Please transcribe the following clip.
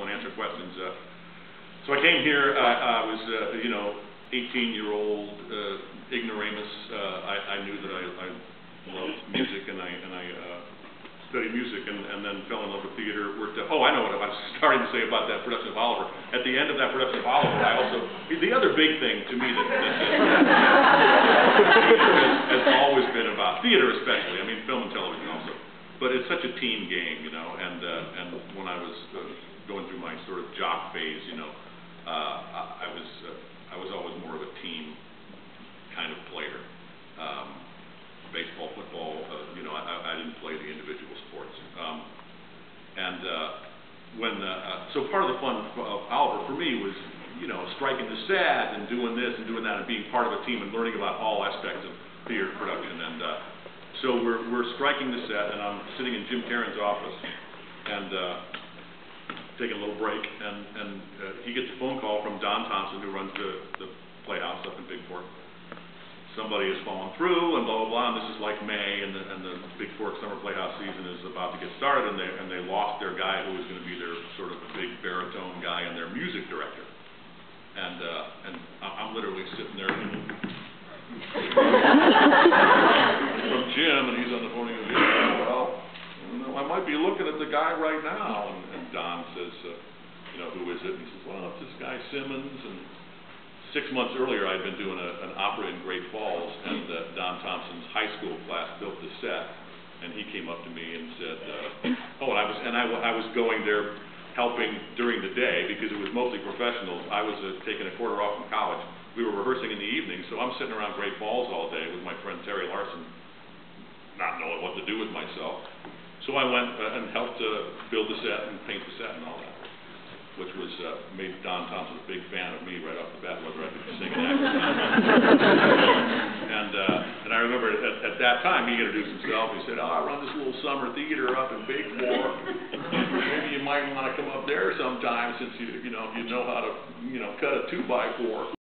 and answer questions. So I came here. I was, 18-year-old ignoramus. I knew that I loved music, and I studied music, and then fell in love with theater. Worked at, I know what I was starting to say about that production of Oliver. At the end of that production of Oliver, I also, the other big thing to me that has always been about theater, especially. I mean, film and television also. But it's such a team game, and when I was going through my sort of jock phase, I was always more of a team kind of player. Baseball, football, I didn't play the individual sports. So part of the fun of Oliver for me was, striking the set and doing this and doing that and being part of a team and learning about all aspects of theater production. And so we're striking the set, and I'm sitting in Jim Caron's office and taking a little break, and he gets a phone call from Don Thompson, who runs the Playhouse up in Big Fork. Somebody has fallen through, and blah, blah, blah, and this is like May, and the Big Fork Summer Playhouse season is about to get started, and they lost their guy who was going to be their sort of big baritone guy and their music director. And I'm literally sitting there from Jim, and he's on the phone, and he's I might be looking at the guy right now, and Don says, who is it? And he says, well, it's this guy Simmons, and 6 months earlier, I'd been doing an opera in Great Falls, and Don Thompson's high school class built the set, and he came up to me and said, I was going there helping during the day because it was mostly professionals. I was taking a quarter off from college. We were rehearsing in the evening, so I'm sitting around Great Falls all day with my friend Terry Larson, not knowing what to do with myself. So I went and helped build the set and paint the set and all that, which was made Don Thompson a big fan of me right off the bat, whether I could sing and act. And I remember at that time he introduced himself. He said, I run this little summer theater up in Big Fork. Maybe you might want to come up there sometime since you know how to cut a 2x4.